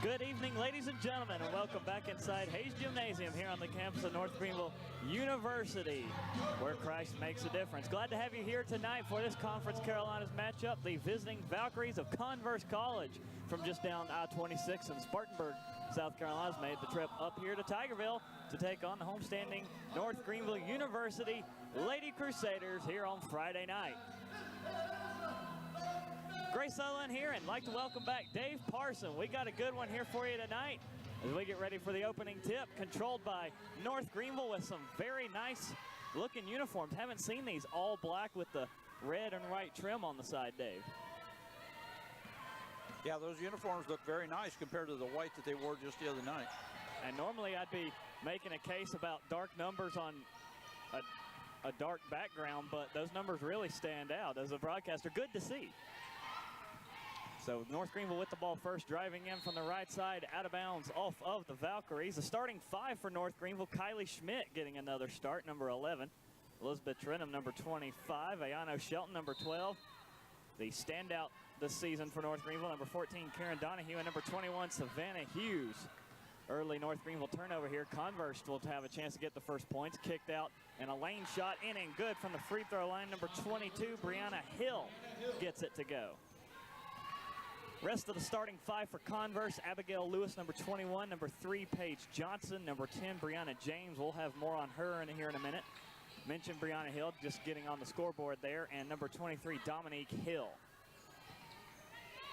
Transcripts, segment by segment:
Good evening, ladies and gentlemen, and welcome back inside Hayes Gymnasium here on the campus of North Greenville University, where Christ makes a difference. Glad to have you here tonight for this Conference Carolinas matchup. The visiting Valkyries of Converse College from just down I-26 in Spartanburg, South Carolina, has made the trip up here to Tigerville to take on the homestanding North Greenville University Lady Crusaders here on Friday night. Grace Sutherland here, and I'd like to welcome back Dave Parson. We got a good one here for you tonight as we get ready for the opening tip, controlled by North Greenville with some very nice looking uniforms. Haven't seen these all black with the red and white trim on the side, Dave. Yeah, those uniforms look very nice compared to the white that they wore just the other night. And normally I'd be making a case about dark numbers on a dark background, but those numbers really stand out as a broadcaster. Good to see. So North Greenville with the ball first, driving in from the right side, out of bounds off of the Valkyries. The starting five for North Greenville: Kylie Schmidt getting another start, number 11. Elizabeth Trenham, number 25. Ayano Shelton, number 12. The standout this season for North Greenville, number 14, Karen Donahue, and number 21, Savannah Hughes. Early North Greenville turnover here. Converse will have a chance to get the first points. Kicked out, and a lane shot in and good from the free throw line. Number 22, Brianna Hill, gets it to go. Rest of the starting five for Converse: Abigail Lewis, number 21, number 3, Paige Johnson, number 10, Brianna James. We'll have more on her here in a minute. Mentioned Brianna Hill just getting on the scoreboard there, and number 23, Dominique Hill.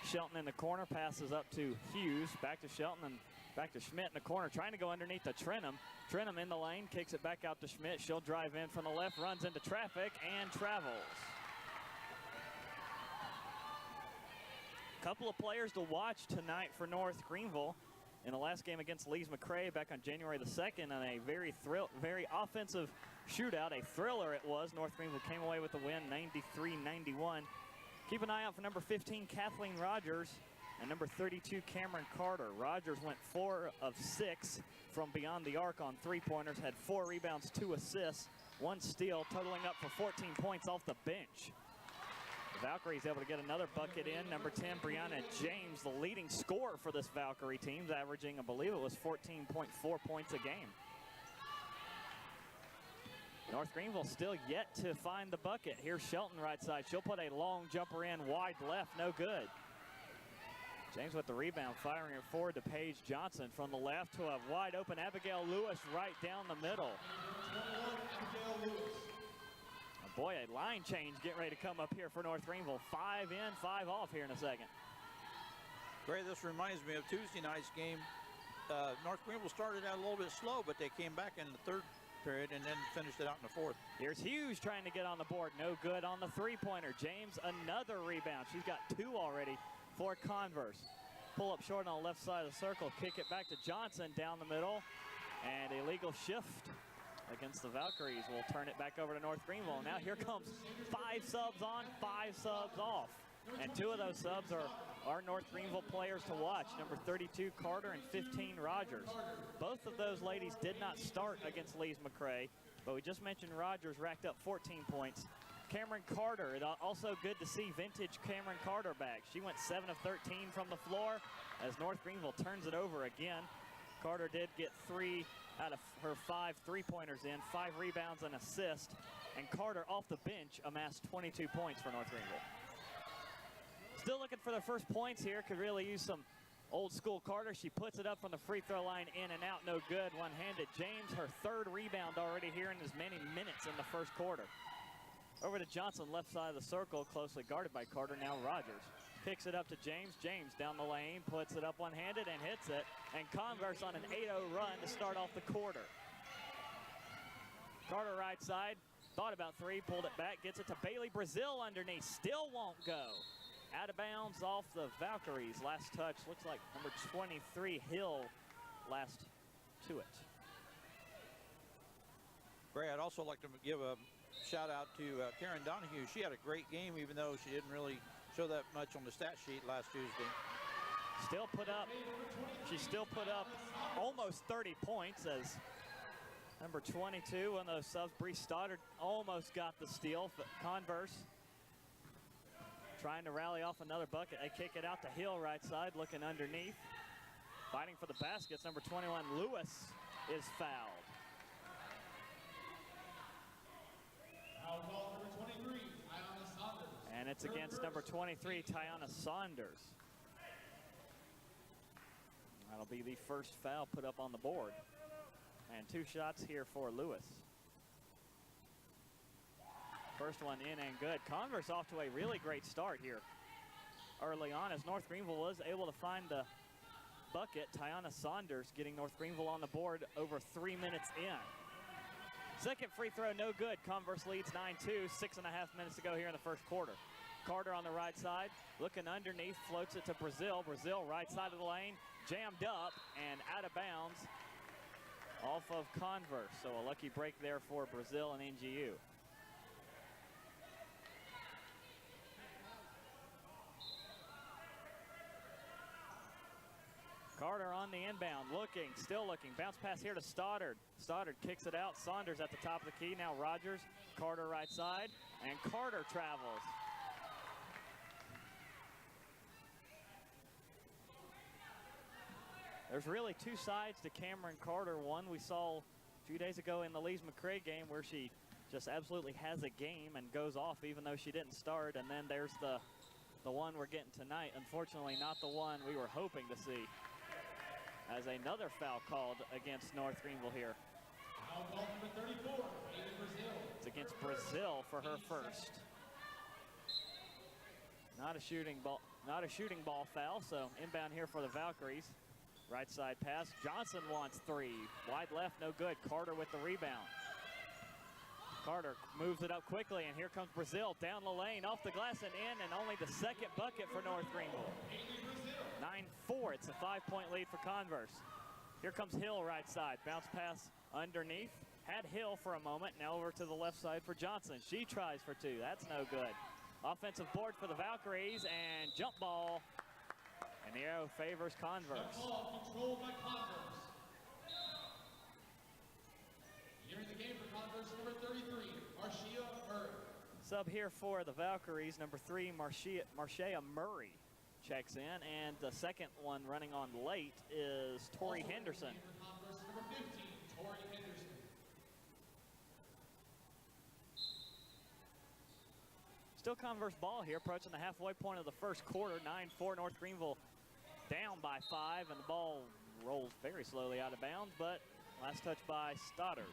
Shelton in the corner, passes up to Hughes, back to Shelton, and back to Schmidt in the corner, trying to go underneath to Trenham. Trenham in the lane, kicks it back out to Schmidt. She'll drive in from the left, runs into traffic, and travels. Couple of players to watch tonight for North Greenville. In the last game against Lees-McRae back on January the 2nd, and a very offensive shootout, a thriller it was. North Greenville came away with the win, 93-91. Keep an eye out for number 15, Kathleen Rogers, and number 32, Cameron Carter. Rogers went 4 of 6 from beyond the arc on three-pointers, had 4 rebounds, 2 assists, 1 steal, totaling up for 14 points off the bench. The Valkyries able to get another bucket in. Number 10, Brianna James, the leading scorer for this Valkyrie team, averaging, I believe it was 14.4 points a game. North Greenville still yet to find the bucket. Here's Shelton right side. She'll put a long jumper in, wide left, no good. James with the rebound, firing it forward to Paige Johnson from the left to a wide open Abigail Lewis right down the middle. Boy, a line change getting ready to come up here for North Greenville. 5 in, 5 off here in a second. Ray, this reminds me of Tuesday night's game. North Greenville started out a little bit slow, but they came back in the third period and then finished it out in the fourth. Here's Hughes trying to get on the board. No good on the three-pointer. James, another rebound. She's got 2 already for Converse. Pull up short on the left side of the circle. Kick it back to Johnson down the middle. And illegal shift against the Valkyries will turn it back over to North Greenville. Now here comes 5 subs on, 5 subs off. And 2 of those subs are our North Greenville players to watch. Number 32, Carter, and 15, Rogers. Both of those ladies did not start against Lees-McRae, but we just mentioned Rogers racked up 14 points. Cameron Carter, also good to see vintage Cameron Carter back. She went 7 of 13 from the floor as North Greenville turns it over again. Carter did get 3 out of her 5 three-pointers in, 5 rebounds and assist, and Carter off the bench amassed 22 points for North Greenville. Still looking for their first points here, could really use some old school Carter. She puts it up from the free throw line, in and out, no good, one-handed. James, her 3rd rebound already here in as many minutes in the first quarter. Over to Johnson, left side of the circle, closely guarded by Carter, now Rogers. Picks it up to James. James down the lane, puts it up one-handed and hits it. And Converse on an 8-0 run to start off the quarter. Carter right side, thought about 3, pulled it back, gets it to Bailey Brazil underneath, still won't go. Out of bounds off the Valkyries. Last touch, looks like number 23, Hill, last to it. Ray, I'd also like to give a shout out to Karen Donahue. She had a great game, even though she didn't really show that much on the stat sheet last Tuesday. She still put up almost 30 points as number 22, one of those subs, Bree Stoddard, almost got the steal. Converse trying to rally off another bucket. They kick it out to Hill right side, looking underneath. Fighting for the baskets, number 21, Lewis, is fouled. Foul call number 23, Tiana Saunders. And it's against number 23, Tiana Saunders. That'll be the first foul put up on the board. And 2 shots here for Lewis. First one in and good. Converse off to a really great start here early on as North Greenville was able to find the bucket. Tiana Saunders getting North Greenville on the board over 3 minutes in. Second free throw, no good. Converse leads 9-2, 6.5 minutes to go here in the first quarter. Carter on the right side, looking underneath, floats it to Brazil. Brazil, right side of the lane, jammed up and out of bounds off of Converse. So a lucky break there for Brazil and NGU. Carter on the inbound, looking, still looking. Bounce pass here to Stoddard. Stoddard kicks it out. Saunders at the top of the key. Now Rogers, Carter right side, and Carter travels. There's really 2 sides to Cameron Carter. One we saw a few days ago in the Lees-McRae game where she just absolutely has a game and goes off even though she didn't start. And then there's the one we're getting tonight. Unfortunately, not the one we were hoping to see, as another foul called against North Greenville here. Foul call number 34, Haley Brazil. It's against Brazil for her first. Not a shooting ball foul, so inbound here for the Valkyries. Right side pass, Johnson wants 3. Wide left, no good. Carter with the rebound. Carter moves it up quickly, and here comes Brazil down the lane, off the glass and in, and only the second bucket for North Greenville. 9-4, it's a 5-point lead for Converse. Here comes Hill right side, bounce pass underneath. Had Hill for a moment, now over to the left side for Johnson. She tries for 2, that's no good. Offensive board for the Valkyries, and jump ball. And the arrow favors Converse. The ball controlled by Converse. Here in the game for Converse, number 33, Marcia Murray. Sub here for the Valkyries, number 3, Marcia Murray checks in, and the second one running on late is Tori Henderson. For Converse, number 15, Tori Henderson. Still Converse ball here, approaching the halfway point of the first quarter. 9-4, North Greenville down by 5, and the ball rolls very slowly out of bounds, but last touch by Stoddard.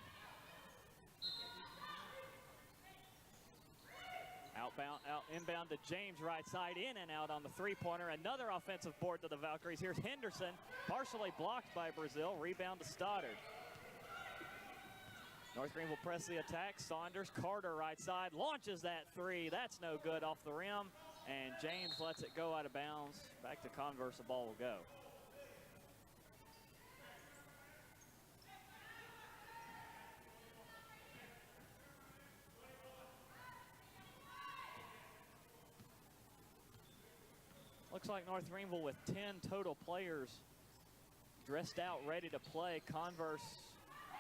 Inbound to James, right side, in and out on the 3-pointer. Another offensive board to the Valkyries. Here's Henderson, partially blocked by Brazil. Rebound to Stoddard. North Greenville press the attack. Saunders, Carter right side, launches that 3. That's no good off the rim, and James lets it go out of bounds. Back to Converse, the ball will go. Looks like North Greenville with 10 total players dressed out, ready to play. Converse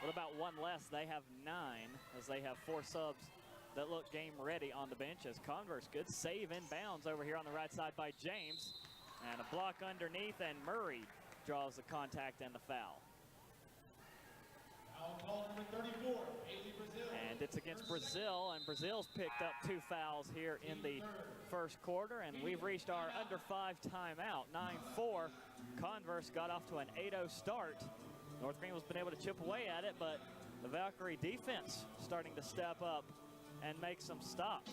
with about 1 less. They have 9, as they have 4 subs that look game ready on the bench. As Converse, good save inbounds over here on the right side by James. And a block underneath, and Murray draws the contact and the foul. Foul call number 34, Haley Brazil. And it's against Brazil, and Brazil's picked up 2 fouls here in the first quarter, and we've reached our under 5 timeout. 9-4, Converse got off to an 8-0 start. North Greenville's been able to chip away at it, but the Valkyrie defense starting to step up and make some stops.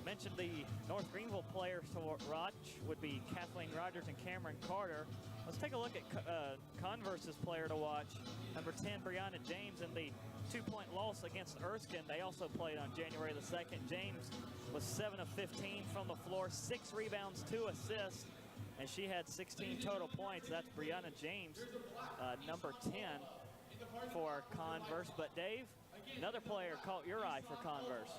Mentioned the North Greenville players to watch would be Kathleen Rogers and Cameron Carter. Let's take a look at Converse's player to watch. Number 10, Brianna James, in the 2-point loss against Erskine. They also played on January the 2nd. James was 7 of 15 from the floor, 6 rebounds, 2 assists, and she had 16 total points. That's Brianna James, number 10 for Converse. But Dave, another player caught your eye for Converse.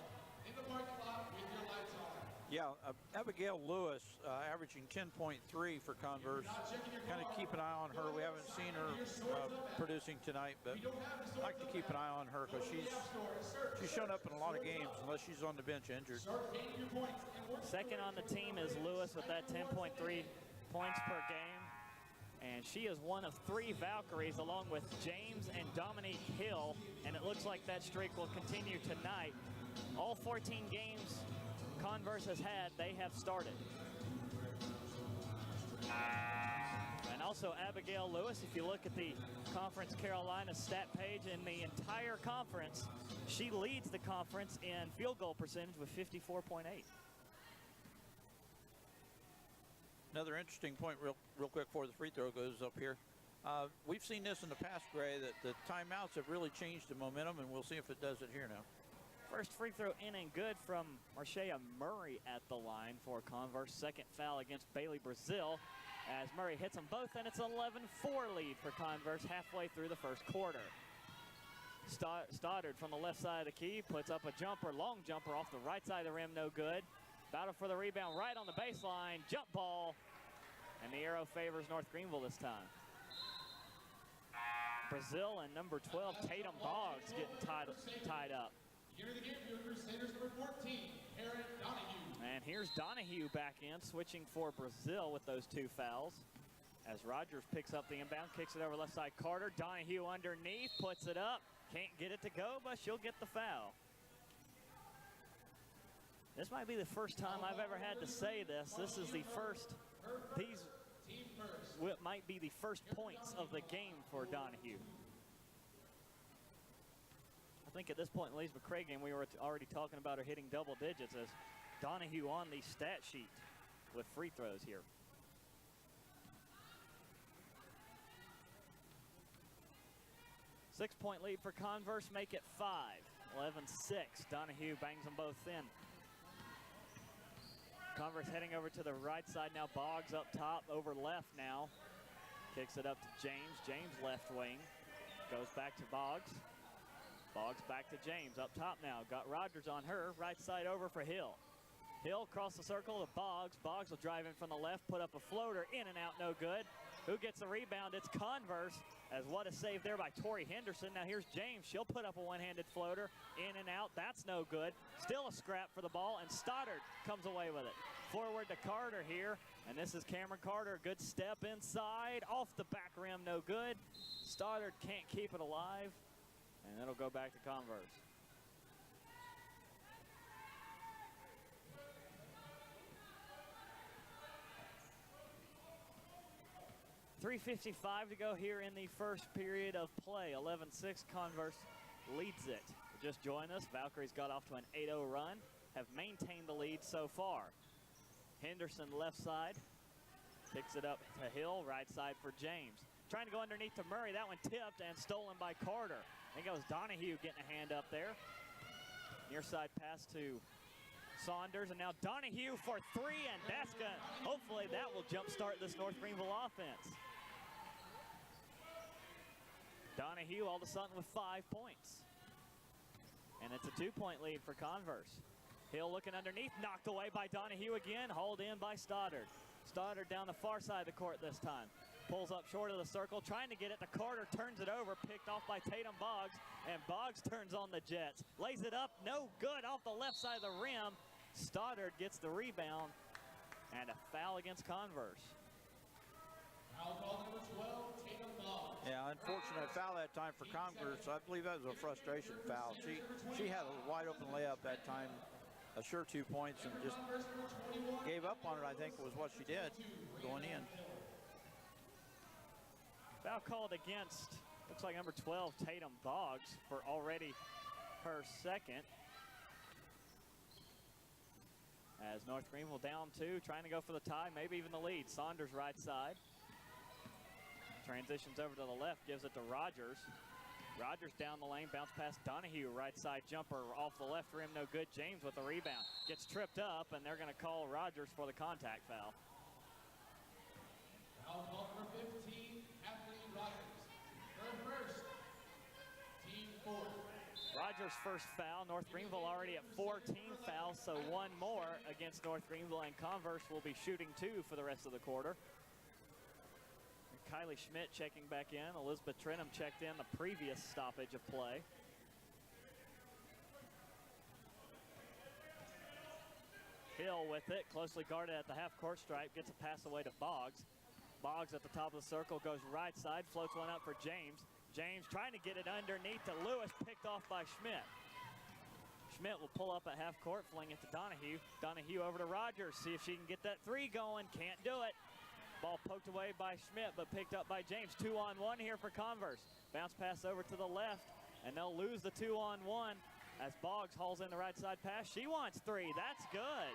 Yeah, Abigail Lewis averaging 10.3 for Converse. Kind of keep an eye on her. We haven't seen her producing tonight, but I like to keep an eye on her because she's shown up in a lot of games unless she's on the bench injured. Second on the team is Lewis with that 10.3 points per game. And And she is one of 3 Valkyries along with James and Dominique Hill. And it looks like that streak will continue tonight. All 14 games Converse has had, they have started. And also Abigail Lewis, if you look at the Conference Carolina stat page in the entire conference, she leads the conference in field goal percentage with 54.8. Another interesting point real quick before the free throw goes up here. We've seen this in the past, Gray, that the timeouts have really changed the momentum, and we'll see if it does it here now. First free throw in and good from Marshea Murray at the line for Converse. Second foul against Bailey Brazil as Murray hits them both, and it's an 11-4 lead for Converse halfway through the first quarter. Stoddard from the left side of the key puts up a jumper, long jumper off the right side of the rim, no good. Battle for the rebound right on the baseline, jump ball, and the arrow favors North Greenville this time. Brazil and number 12, Tatum Boggs, getting tied up. Here in the game for Crusaders number 14, Aaron Donahue. And here's Donahue back in, switching for Brazil with those 2 fouls. As Rogers picks up the inbound, kicks it over left side Carter. Donahue underneath, puts it up. Can't get it to go, but she'll get the foul. This might be the first time I've ever had to say this. This is the first, might be the first points of the game for Donahue. I think at this point in Lee's McCray game, we were already talking about her hitting double digits as Donahue on the stat sheet with free throws here. Six-point lead for Converse, make it 5. 11-6, Donahue bangs them both in. Converse heading over to the right side now. Boggs up top, over left now. Kicks it up to James. James left wing. Goes back to Boggs. Boggs back to James. Up top now. Got Rogers on her. Right side over for Hill. Hill across the circle to Boggs. Boggs will drive in from the left. Put up a floater. In and out. No good. Who gets the rebound? It's Converse. As what a save there by Tori Henderson. Now here's James. She'll put up a one-handed floater. In and out. That's no good. Still a scrap for the ball. And Stoddard comes away with it. Forward to Carter here. And this is Cameron Carter. Good step inside. Off the back rim. No good. Stoddard can't keep it alive. And it'll go back to Converse. .355 to go here in the first period of play. 11-6, Converse leads it. Just joined us, Valkyries got off to an 8-0 run, have maintained the lead so far. Henderson left side, picks it up to Hill, right side for James. Trying to go underneath to Murray, that one tipped and stolen by Carter. I think it was Donahue getting a hand up there. Near side pass to Saunders, and now Donahue for 3, and that's gonna, hopefully that will jumpstart this North Greenville offense. Donahue all of a sudden with 5 points. And it's a 2-point lead for Converse. Hill looking underneath, knocked away by Donahue again, hauled in by Stoddard. Stoddard down the far side of the court this time. Pulls up short of the circle, trying to get it to Carter, turns it over, picked off by Tatum Boggs, and Boggs turns on the Jets. Lays it up, no good, off the left side of the rim. Stoddard gets the rebound, and a foul against Converse. Foul ball number 12, Tatum Boggs. Yeah, unfortunate foul that time for Converse. I believe that was a frustration foul. She had a wide open layup that time, a sure 2 points, and just gave up on it, I think was what she did going in. Foul called against, looks like number 12, Tatum Boggs, for already her second. As North Greenville down 2, trying to go for the tie, maybe even the lead. Saunders right side. Transitions over to the left, gives it to Rogers. Rogers down the lane, bounce past Donahue, right side jumper off the left rim, no good. James with the rebound. Gets tripped up, and they're going to call Rogers for the contact foul. Foul ball number 15, Kathleen Rogers. Her first, team 4. Rogers' first foul. North Greenville already at 14 fouls, so 1 more against North Greenville, and Converse will be shooting 2 for the rest of the quarter. And Kylie Schmidt checking back in. Elizabeth Trenham checked in the previous stoppage of play. Hill with it, closely guarded at the half-court stripe, gets a pass away to Boggs. Boggs at the top of the circle, goes right side, floats one up for James. James trying to get it underneath to Lewis, picked off by Schmidt. Schmidt will pull up at half court, fling it to Donahue. Donahue over to Rogers, see if she can get that three going, can't do it. Ball poked away by Schmidt, but picked up by James. 2-on-1 here for Converse. Bounce pass over to the left, and they'll lose the 2-on-1 as Boggs hauls in the right side pass. She wants three, that's good.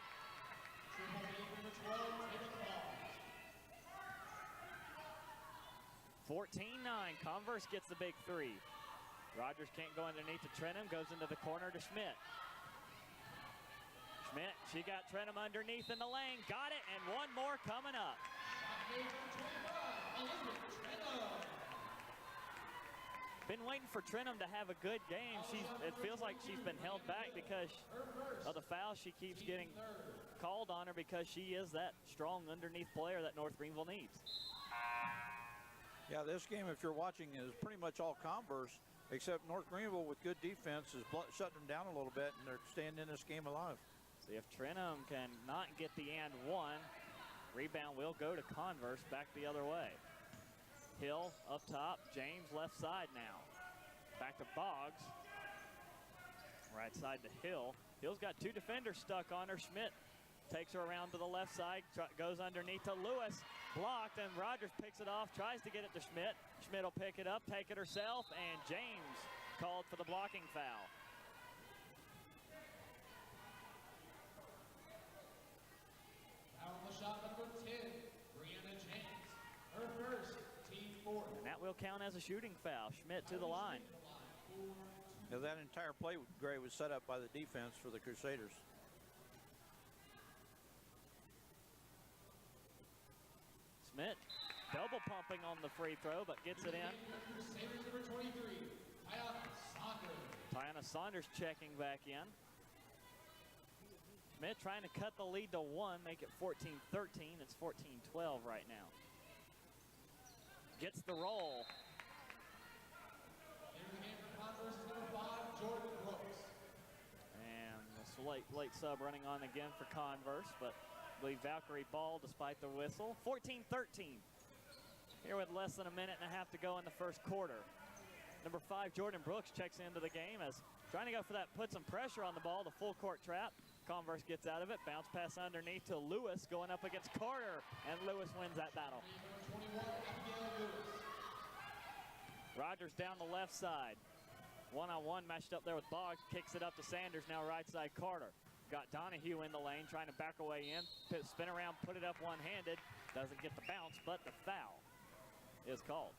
14-9, Converse gets the big three. Rogers can't go underneath to Trenum, goes into the corner to Schmidt. Schmidt, she got Trenum underneath in the lane, got it, and one more coming up. Been waiting for Trenum to have a good game. It feels like she's been held back because of the foul she keeps getting called on her, because she is that strong underneath player that North Greenville needs. Yeah, this game, if you're watching, is pretty much all Converse, except North Greenville with good defense is shutting them down a little bit, and they're staying in this game alive. See if Trenum can not get the and one. Rebound will go to Converse, back the other way. Hill up top, James left side now. Back to Boggs. Right side to Hill. Hill's got two defenders stuck on her. Schmidt takes her around to the left side, goes underneath to Lewis. Blocked, and Rogers picks it off, tries to get it to Schmidt. Schmidt will pick it up, take it herself, and James called for the blocking foul. Foul on the shot number 10, Brianna James. Her first, team 4. And that will count as a shooting foul. Schmidt to the line. Yeah, that entire play, Gray, was set up by the defense for the Crusaders. Schmidt double pumping on the free throw, but gets it in. Crusaders number 23, Tiana Saunders. Tiana Saunders checking back in. Schmidt trying to cut the lead to one, make it 14-13. It's 14-12 right now. Gets the roll. In the game for Converse is number 5, Jordan Brooks. And this late sub running on again for Converse, but I believe Valkyrie ball despite the whistle. 14-13. Here with less than a minute and a half to go in the first quarter. Number 5, Jordan Brooks checks into the game as trying to go for that, put some pressure on the ball, the full court trap. Converse gets out of it, bounce pass underneath to Lewis, going up against Carter, and Lewis wins that battle. Rogers down the left side. One-on-one matched up there with Boggs, kicks it up to Sanders, now right side Carter. Got Donahue in the lane, trying to back away in, spin around, put it up one-handed. Doesn't get the bounce, but the foul is called.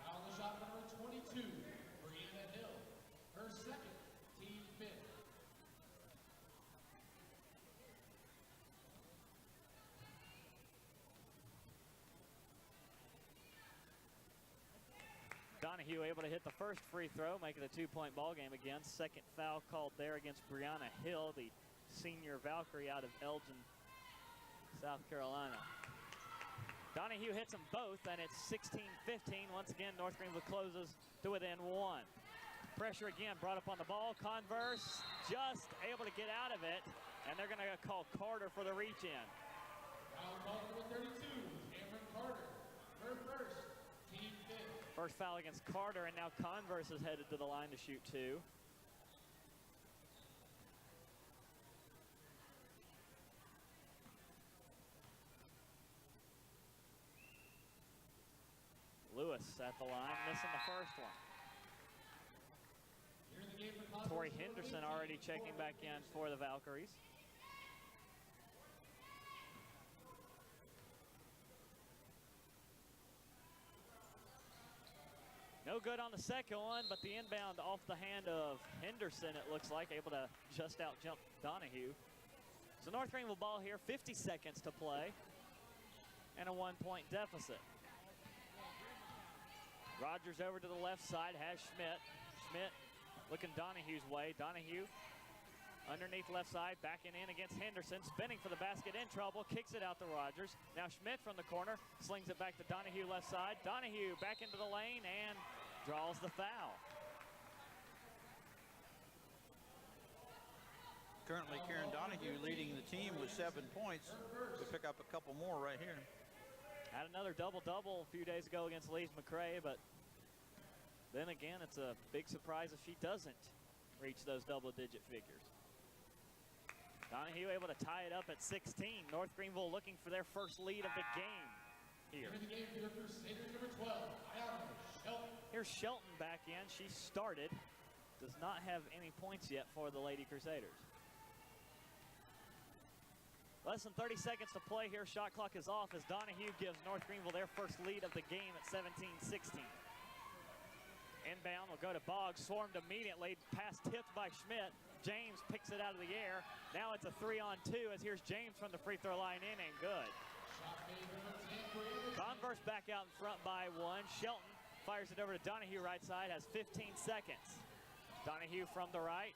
Foul on the shot number 22, Brianna Hill. Her second, team 5th. Donahue able to hit the first free throw, making a 2-point ball game again. Second foul called there against Brianna Hill, the senior Valkyrie out of Elgin, South Carolina. Donahue hits them both, and it's 16-15. Once again, North Greenville closes to within one. Pressure again brought up on the ball. Converse just able to get out of it, and they're going to call Carter for the reach-in. Foul called number 32, Cameron Carter. Her first, team 5th. First foul against Carter, and now Converse is headed to the line to shoot two. Lewis at the line, missing the first one. Here in the game for Converse, Tori Henderson already checking back in for the Valkyries. No good on the second one, but the inbound off the hand of Henderson, it looks like, able to just out-jump Donahue. So North Greenville ball here, 50 seconds to play, and a 1-point deficit. Rogers over to the left side, has Schmidt. Schmidt looking Donahue's way. Donahue underneath left side, backing in against Henderson, spinning for the basket, in trouble, kicks it out to Rogers. Now Schmidt from the corner, slings it back to Donahue left side. Donahue back into the lane and draws the foul. Currently, Karen Donahue leading the team with 7 points. We pick up a couple more right here. Had another double-double a few days ago against Lees McRae, but then again, it's a big surprise if she doesn't reach those double-digit figures. Donahue able to tie it up at 16. North Greenville looking for their first lead of the game here. Here in the game for your Crusaders, number 12, Shelton. Here's Shelton back in. She started. Does not have any points yet for the Lady Crusaders. Less than 30 seconds to play here. Shot clock is off as Donahue gives North Greenville their first lead of the game at 17-16. Inbound will go to Boggs, swarmed immediately, pass tipped by Schmidt. James picks it out of the air. Now it's a 3-on-2 as here's James from the free throw line in and good. Converse back out in front by 1. Shelton fires it over to Donahue right side, has 15 seconds. Donahue from the right,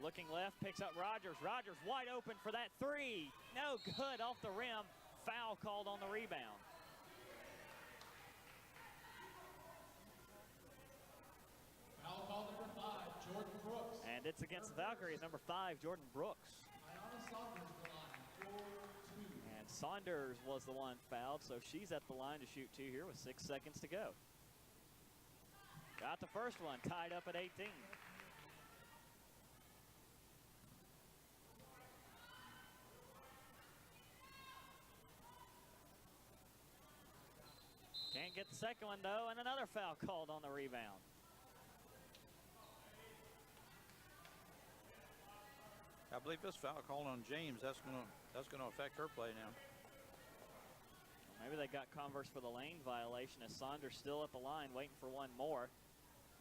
looking left, picks up Rogers. Rogers wide open for that 3. No good, off the rim. Foul called on the rebound. Foul call number 5, Jordan Brooks. And it's against the Valkyries, number 5, Jordan Brooks. And Saunders was the one fouled, so she's at the line to shoot 2 here with 6 seconds to go. Got the first one, tied up at 18. Can't get the second one though, and another foul called on the rebound. I believe this foul called on James. That's gonna affect her play now. Maybe they got Converse for the lane violation as Saunders still at the line waiting for one more.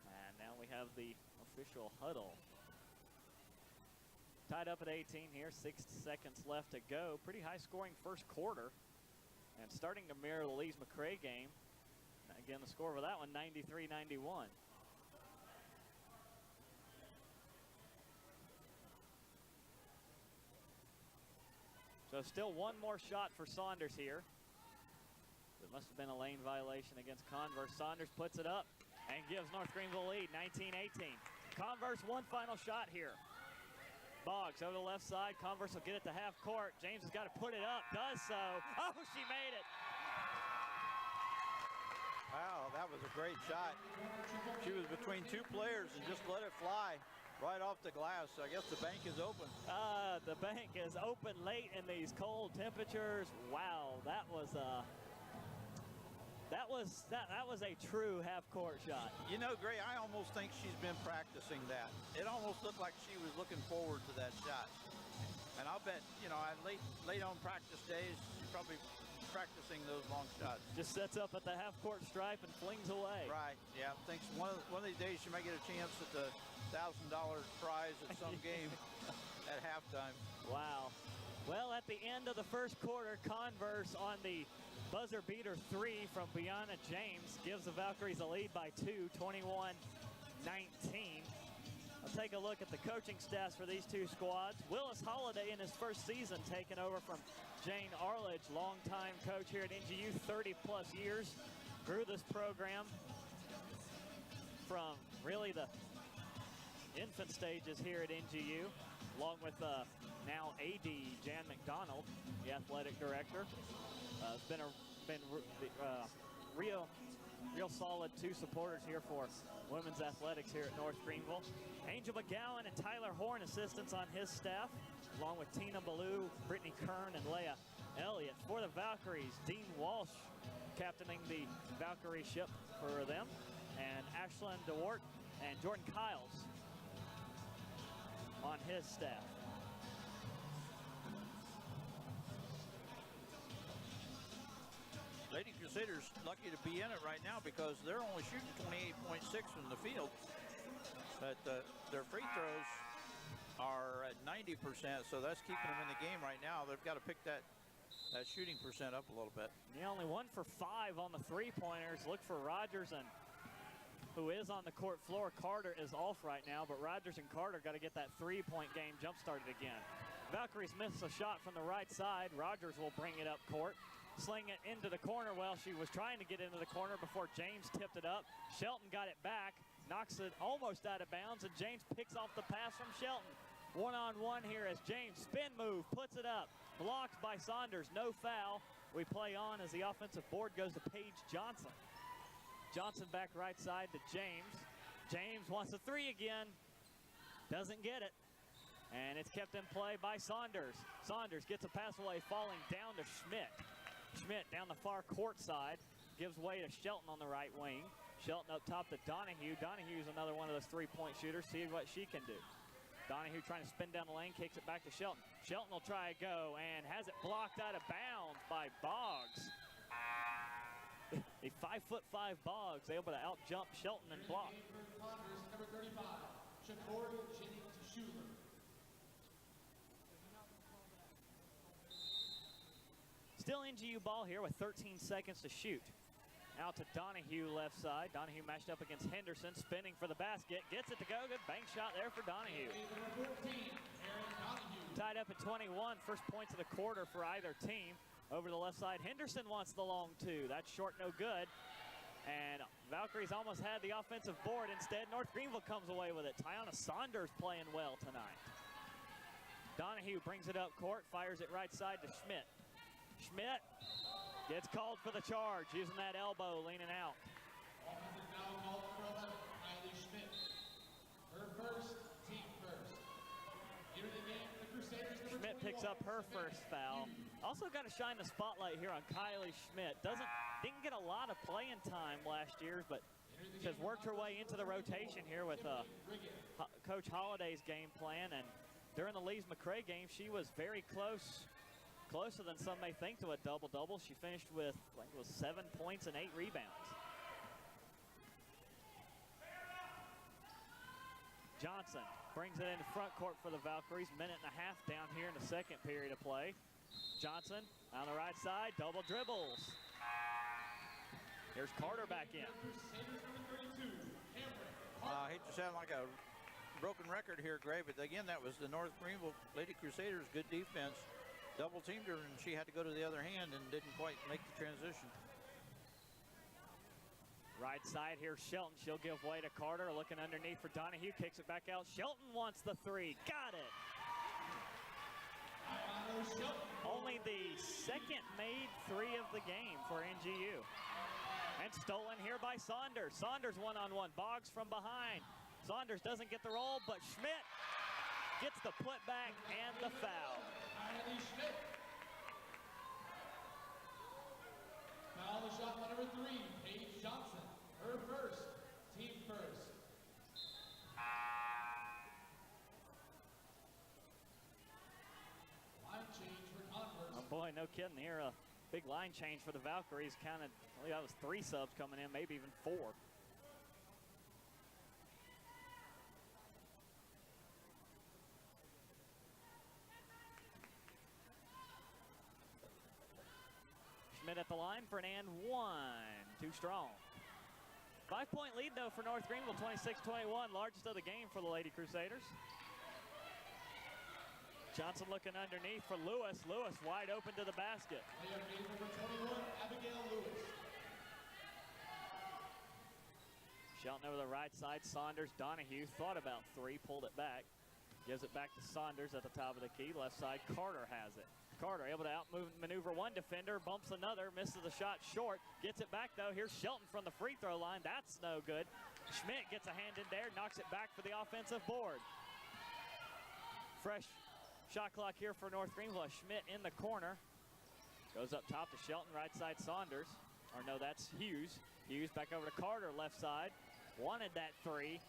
And now we have the official huddle. Tied up at 18 here, 6 seconds left to go. Pretty high scoring first quarter. And starting to mirror the Lees McRae game. Again, the score for that one, 93-91. So still one more shot for Saunders here. It must have been a lane violation against Converse. Saunders puts it up and gives North Greenville lead, 19-18. Converse one final shot here. Boggs over the left side. Converse will get it to half court. James has got to put it up, does so. Oh, she made it. Wow, that was a great shot. She was between 2 players and just let it fly right off the glass. So I guess the bank is open. The bank is open late in these cold temperatures. Wow, that was a true half-court shot. You know, Gray, I almost think she's been practicing that. It almost looked like she was looking forward to that shot. And I'll bet, you know, late on practice days, she's probably practicing those long shots. Just sets up at the half-court stripe and flings away. Right, yeah. Thinks one of these days she might get a chance at the $1,000 prize at some game at halftime. Wow. Well, at the end of the first quarter, Converse on the buzzer beater 3 from Brianna James gives the Valkyries a lead by 2, 21-19. I'll take a look at the coaching staffs for these two squads. Willis Holiday in his first season taking over from Jane Arledge, longtime coach here at NGU, 30-plus years. Grew this program from really the infant stages here at NGU, along with now AD Jan McDonald, the athletic director. It's been real solid 2 supporters here for women's athletics here at North Greenville. Angel McGowan and Tyler Horn assistants on his staff, along with Tina Ballou, Brittany Kern, and Leah Elliott. For the Valkyries, Dean Walsh captaining the Valkyrie ship for them, and Ashlyn DeWart and Jordan Kiles on his staff. Lady Crusaders lucky to be in it right now because they're only shooting 28.6 from the field. But their free throws are at 90%, so that's keeping them in the game right now. They've got to pick that shooting percent up a little bit. Yeah, only 1 for 5 on the three-pointers. Look for Rogers, and who is on the court floor. Carter is off right now, but Rogers and Carter got to get that three-point game jump-started again. Valkyries missed a shot from the right side. Rogers will bring it up court. Sling it into the corner. Well, she was trying to get into the corner before James tipped it up. Shelton got it back, knocks it almost out of bounds, and James picks off the pass from Shelton. One-on-one here as James, spin move, puts it up. Blocked by Saunders, no foul. we play on as the offensive board goes to Paige Johnson. Johnson back right side to James. James wants a three again. Doesn't get it. And it's kept in play by Saunders. Saunders gets a pass away, falling down to Schmidt. Schmidt down the far court side. Gives way to Shelton on the right wing. Shelton up top to Donahue. Donahue's another one of those three-point shooters. See what she can do. Donahue trying to spin down the lane, kicks it back to Shelton. Shelton will try to go and has it blocked out of bounds by Boggs. A 5'5" Boggs able to out-jump Shelton and block. Number 35, Shakori Jennings-Schuler. Still NGU ball here with 13 seconds to shoot. Out to Donahue left side. Donahue matched up against Henderson, spinning for the basket. Gets it to go. Good bank shot there for Donahue. Tied up at 21. First points of the quarter for either team. Over the left side, Henderson wants the long two. That's short, no good. And Valkyries almost had the offensive board. Instead, North Greenville comes away with it. Tiana Saunders playing well tonight. Donahue brings it up court, fires it right side to Schmidt. Schmidt gets called for the charge, using that elbow, leaning out. Offensive foul called for 11, Kylie Schmidt. Her first, team first. Here in the game, the Crusaders. Schmidt picks up her first foul. Also got to shine the spotlight here on Kylie Schmidt. Didn't get a lot of playing time last year, but has worked her way into the rotation here with Coach Holliday's game plan. And during the Lees McCray game, she was very closer than some may think to a double-double. She finished with, I think it was 7 points and 8 rebounds. Johnson brings it into front court for the Valkyries. Minute and a half down here in the second period of play. Johnson on the right side, double dribbles. Here's Carter back in. I hate to sound like a broken record here, Gray, but again, that was the North Greenville Lady Crusaders' good defense. Double teamed her, and she had to go to the other hand and didn't quite make the transition. Right side here, Shelton. She'll give way to Carter. Looking underneath for Donahue. Kicks it back out. Shelton wants the three. Got it. Only the second made three of the game for NGU. And stolen here by Saunders. Saunders one-on-one. Boggs from behind. Saunders doesn't get the roll, but Schmidt gets the putback and the foul. Foul the shot by number 3, Paige Johnson. Her first, team first. Line change for Converse. Oh boy, no kidding here. A big line change for the Valkyries. Counted, I believe that was 3 subs coming in, maybe even 4. Schmidt at the line for an and one. Too strong. 5-point lead, though, for North Greenville, 26-21. Largest of the game for the Lady Crusaders. Johnson looking underneath for Lewis. Lewis wide open to the basket. Number 21, Abigail Lewis. Shelton over the right side. Saunders, Donahue thought about 3, pulled it back. Gives it back to Saunders at the top of the key. Left side, Carter has it. Carter able to outmaneuver one defender, bumps another, misses the shot short. Gets it back though. Here's Shelton from the free throw line. That's no good. Schmidt gets a hand in there, knocks it back for the offensive board. Fresh shot clock here for North Greenville. Schmidt in the corner. Goes up top to Shelton, right side Saunders. Or no, that's Hughes. Hughes back over to Carter, left side. Wanted that 3.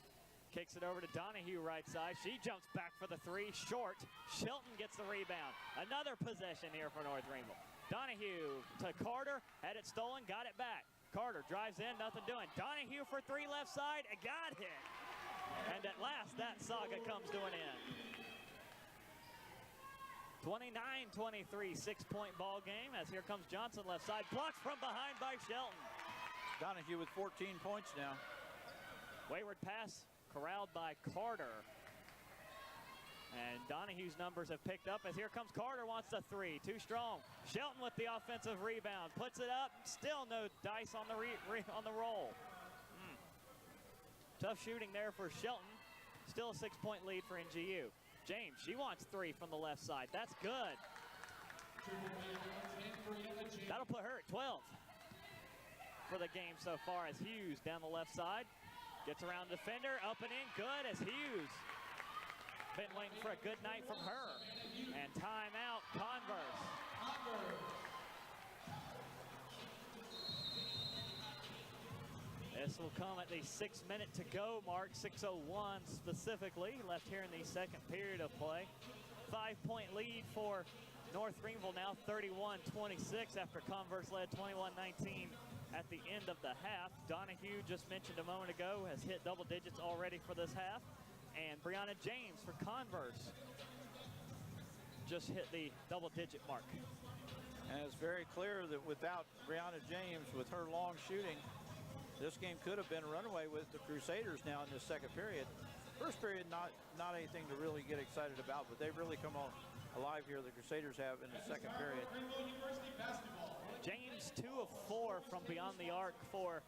Kicks it over to Donahue, right side. She jumps back for the 3, short. Shelton gets the rebound. Another possession here for North Greenville. Donahue to Carter, had it stolen, got it back. Carter drives in, nothing doing. Donahue for 3 left side, and got hit. And at last, that saga comes to an end. 29-23, 6-point ball game, as here comes Johnson left side. Blocked from behind by Shelton. Donahue with 14 points now. Wayward pass corralled by Carter. And Donahue's numbers have picked up as here comes Carter, wants the 3, too strong. Shelton with the offensive rebound, puts it up, still no dice on the roll. Tough shooting there for Shelton. Still a 6-point lead for NGU. James, she wants 3 from the left side. That's good. Triple play, That'll put her at 12 for the game so far as Hughes down the left side. Gets around the defender, up and in, good as Hughes. Been waiting for a good night from her. And timeout, Converse. This will come at the 6 minute to go mark, 6:01 specifically, left here in the second period of play. 5-point lead for North Greenville now, 31-26 after Converse led 21-19 at the end of the half. Donahue, just mentioned a moment ago, has hit double digits already for this half. And Brianna James for Converse just hit the double-digit mark. And it's very clear that without Brianna James, with her long shooting, this game could have been a runaway with the Crusaders now in this second period. First period, not anything to really get excited about, but they've really come on alive here, the Crusaders have in the second period. James 2 of 4 from beyond the arc for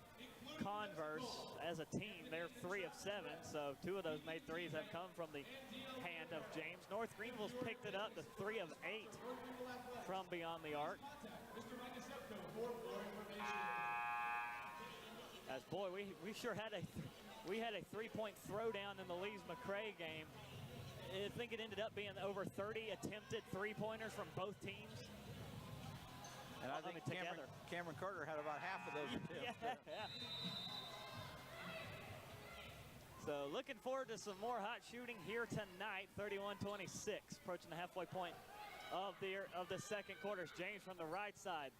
Converse as a team. They're 3 of 7, so 2 of those made threes have come from the hand of James. North Greenville's picked it up to 3 of 8 from beyond the arc. As boy, we sure had a 3-point throwdown in the Lees-McRae game. I think it ended up being over 30 attempted three-pointers from both teams. And I think Cameron Carter had about half of those attempts. Yeah. So looking forward to some more hot shooting here tonight. 31-26, approaching the halfway point of the second quarter. James from the right side.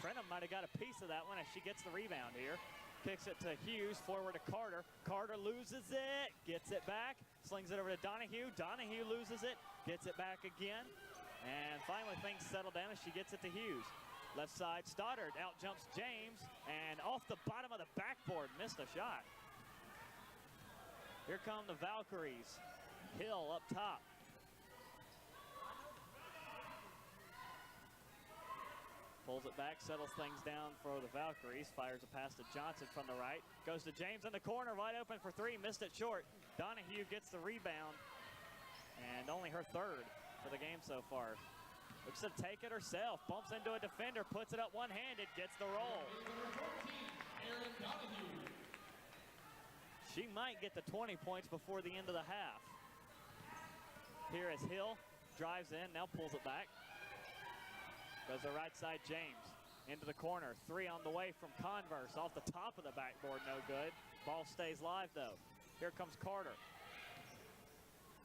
Trenum might have got a piece of that one as she gets the rebound here. Kicks it to Hughes, forward to Carter. Carter loses it, gets it back, slings it over to Donahue. Donahue loses it, gets it back again. And finally things settle down as she gets it to Hughes. Left side, Stoddard out jumps James, and off the bottom of the backboard, missed a shot. Here come the Valkyries. Hill up top. Pulls it back, settles things down for the Valkyries. Fires a pass to Johnson from the right. Goes to James in the corner, wide open for 3, missed it short. Donahue gets the rebound, and only her third for the game so far. Looks to take it herself, bumps into a defender, puts it up one-handed, gets the roll. She might get the 20 points before the end of the half. Here is Hill, drives in, now pulls it back. Goes the right side, James. Into the corner, 3 on the way from Converse. Off the top of the backboard, no good. Ball stays live, though. Here comes Carter.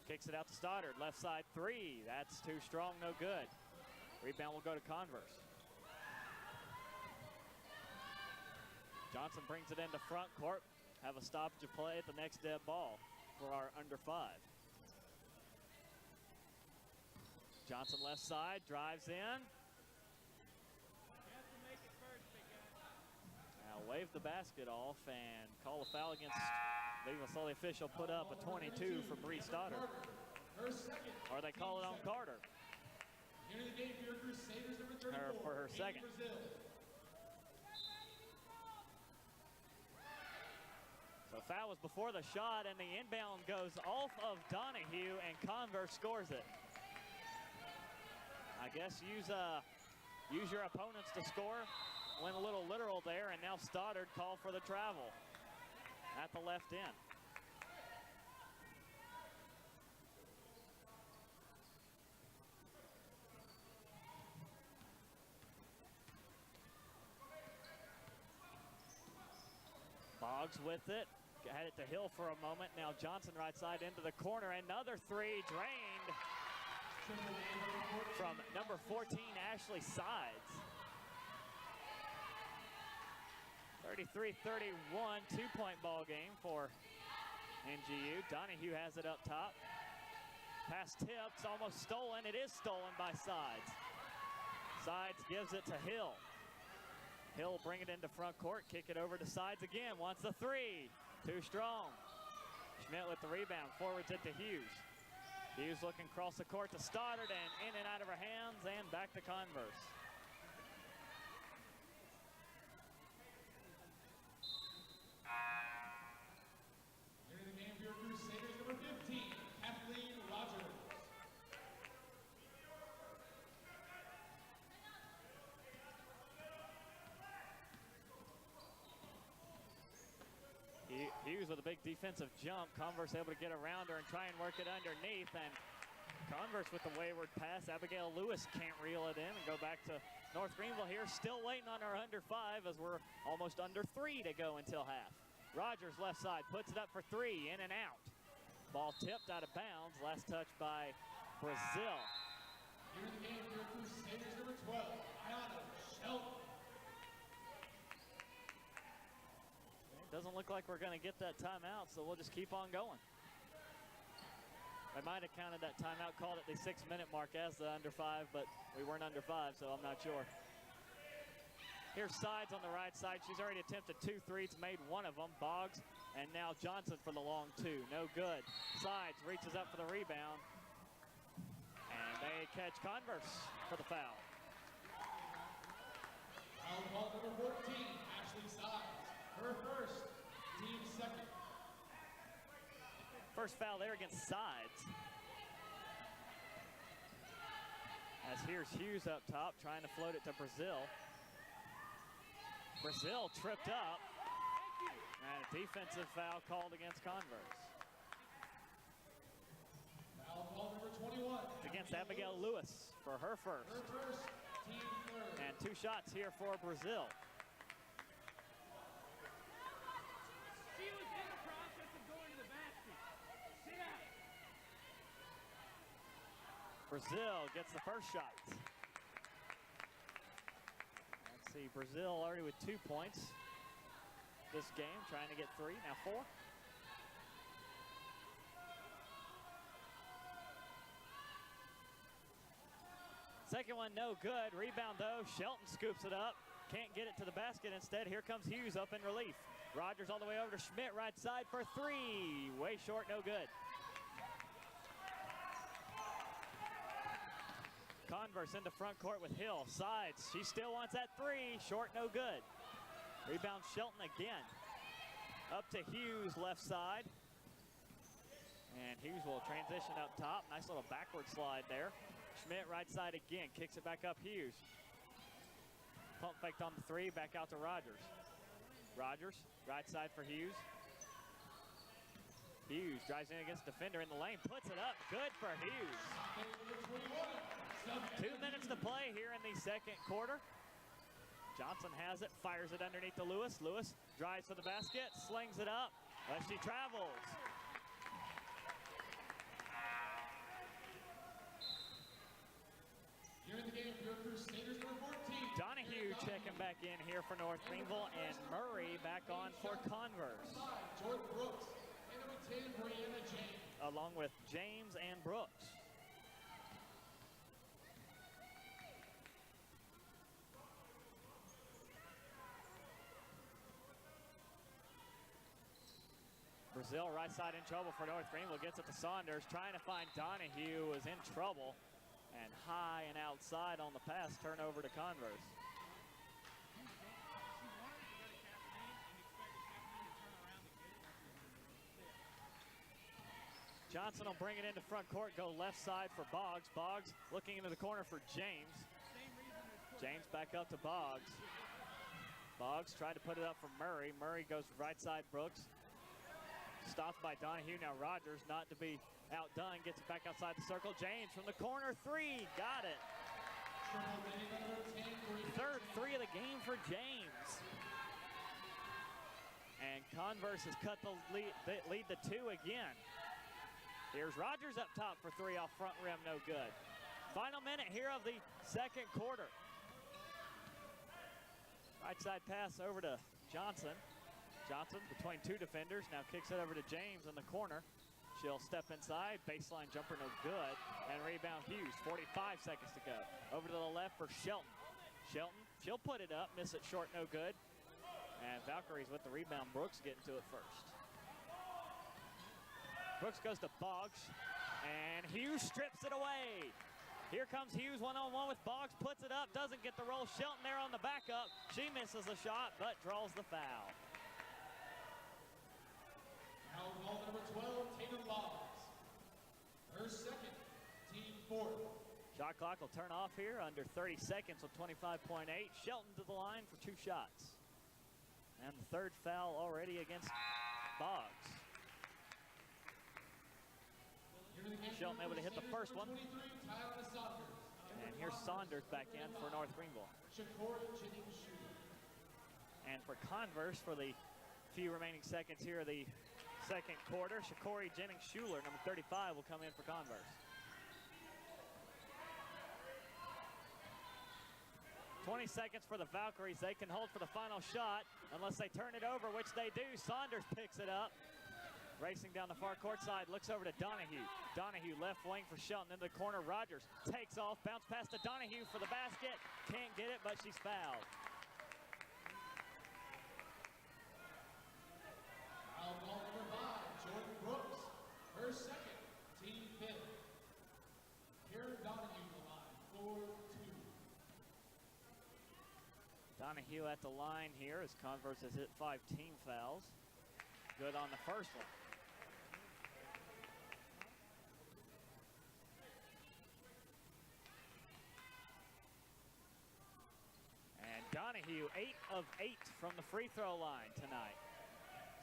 Kicks it out to Stoddard, left side 3. That's too strong, no good. Rebound will go to Converse. Johnson brings it into front court. Have a stoppage of play at the next dead ball for our under 5. Johnson left side, drives in. Now wave the basket off and call a foul against, the official put up a 22 for Bree Stoddard. Or they call it on Carter. For her second. So foul was before the shot, and the inbound goes off of Donahue, and Converse scores it. I guess use your opponents to score. Went a little literal there, and now Stoddard called for the travel at the left end. Boggs with it. Had it to Hill for a moment. Now Johnson right side into the corner. Another 3 drained from number 14, Ashley Sides. 33-31, 2-point ball game for NGU. Donahue has it up top. Pass tipped, almost stolen. It is stolen by Sides. Sides gives it to Hill. Hill bring it into front court, kick it over to Sides again, wants the 3. Too strong. Schmidt with the rebound, forwards it to Hughes. Hughes looking across the court to Stoddard, and in and out of her hands, and back to Converse. Here in the game for your Crusaders, number 15, Kathleen Rogers. Hughes with a big defensive jump. Converse able to get around her and try and work it underneath. And Converse with the wayward pass. Abigail Lewis can't reel it in and go back to North Greenville here. Still waiting on our under 5 as we're almost under 3 to go until half. Rogers left side puts it up for 3, in and out. Ball tipped out of bounds. Last touch by Brazil. Here in the game for Crusaders number 12, Ayana Shelton. It doesn't look like we're going to get that timeout, so we'll just keep on going. I might have counted that timeout, called at the 6-minute mark as the under 5, but we weren't under 5, so I'm not sure. Here's Sides on the right side. She's already attempted 2 threes, made one of them. Boggs, and now Johnson for the long 2. No good. Sides reaches up for the rebound. And they catch Converse for the foul. Foul ball number 14, Ashley Sides. Her first, team second. First foul there against Sides. As here's Hughes up top, trying to float it to Brazil. Brazil tripped up. And a defensive foul called against Converse. Foul ball number 21. It's against Abigail Lewis for her first. Her first, team third. And 2 shots here for Brazil. She was in the process of going to the basket. Sit out. Brazil gets the first shot. Let's see, Brazil already with 2 points this game, trying to get 3, now 4. Second one, no good. Rebound, though. Shelton scoops it up. Can't get it to the basket. Instead, here comes Hughes up in relief. Rogers all the way over to Schmidt, right side for 3. Way short, no good. Converse into front court with Hill. Sides, she still wants that 3. Short, no good. Rebound, Shelton again. Up to Hughes, left side. And Hughes will transition up top. Nice little backward slide there. Schmidt right side again, kicks it back up Hughes. Pump faked on the 3, back out to Rogers. Rogers, right side for Hughes. Hughes drives in against defender in the lane, puts it up, good for Hughes. 2 minutes to play here in the second quarter. Johnson has it, fires it underneath to Lewis. Lewis drives to the basket, slings it up, but she travels. Here in the game for Crusaders number 14. Donahue checking back in here for North Greenville, and Murray back on for Converse. Jordan Brooks and number 10, Brianna James. Along with James and Brooks. Brazil right side in trouble for North Greenville, gets it to Saunders, trying to find Donahue, is in trouble. And high and outside on the pass, turnover to Converse. Johnson will bring it into front court, go left side for Boggs. Boggs looking into the corner for James. James back up to Boggs. Boggs tried to put it up for Murray. Murray goes right side Brooks. Stopped by Donahue, now Rogers, not to be outdone, gets it back outside the circle. James from the corner, 3, got it. Third 3 of the game for James. And Converse has cut the lead to 2 again. Here's Rogers up top for 3 off front rim, no good. Final minute here of the second quarter. Right side pass over to Johnson. Johnson between 2 defenders, now kicks it over to James in the corner. She'll step inside, baseline jumper no good, and rebound Hughes, 45 seconds to go. Over to the left for Shelton. Shelton, she'll put it up, miss it short, no good. And Valkyries with the rebound, Brooks getting to it first. Brooks goes to Boggs, and Hughes strips it away. Here comes Hughes one-on-one with Boggs, puts it up, doesn't get the roll. Shelton there on the backup. She misses the shot, but draws the foul. Foul ball number 12, Tatum Boggs. Her second, team fourth. Shot clock will turn off here under 30 seconds with 25.8. Shelton to the line for 2 shots. And the third foul already against Boggs. Shelton able to hit the first one. And here's Saunders back in for North Greenville. And for Converse, for the few remaining seconds here of the second quarter, Shakori Jennings-Schuler, number 35, will come in for Converse. 20 seconds for the Valkyries. They can hold for the final shot unless they turn it over, which they do. Saunders picks it up. Racing down the far court side, looks over to Donahue. Donahue left wing for Shelton into the corner. Rogers takes off, bounce pass to Donahue for the basket. Can't get it, but she's fouled. Foul ball number 5, Jordan Brooks. Her second, team fifth. Karen Donahue the line, 4-2. Donahue at the line here as Converse has hit 5 team fouls. Good on the first one. And Donahue, 8 of 8 from the free throw line tonight.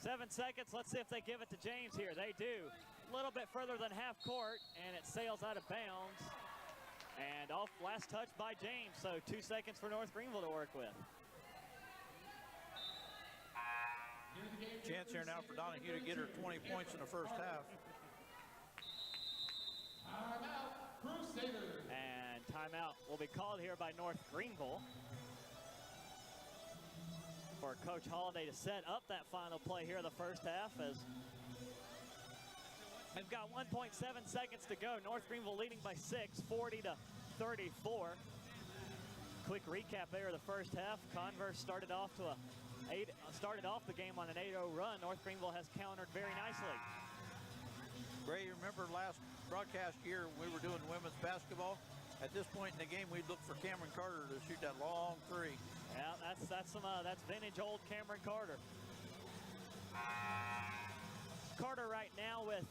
7 seconds, let's see if they give it to James here. They do. A little bit further than half court, and it sails out of bounds. And off last touch by James, so 2 seconds for North Greenville to work with. Chance here now for Donahue to get her 20 points in the first half. Timeout, Crusaders. And timeout will be called here by North Greenville for Coach Holliday to set up that final play here in the first half, as they've got 1.7 seconds to go. North Greenville leading by 6, 40-34. Quick recap there of the first half. Converse started off the game on an 8-0 run. North Greenville has countered very nicely. Ray, you remember last broadcast year when we were doing women's basketball? At this point in the game, we'd look for Cameron Carter to shoot that long three. Yeah, that's vintage old Cameron Carter. Carter right now with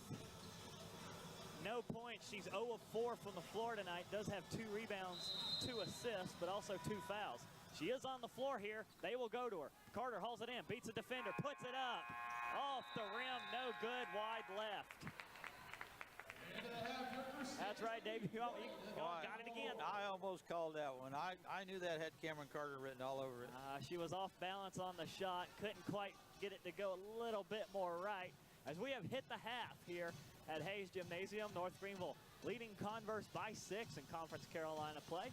no points. She's 0 of 4 from the floor tonight. Does have 2 rebounds, 2 assists, but also 2 fouls. She is on the floor here. They will go to her. Carter hauls it in, beats a defender, puts it up. Off the rim, no good, wide left. That's right, Dave. You got it again. I almost called that one. I knew that had Cameron Carter written all over it. She was off balance on the shot. Couldn't quite get it to go a little bit more right. As we have hit the half here at Hayes Gymnasium, North Greenville leading Converse by 6 in Conference Carolina play.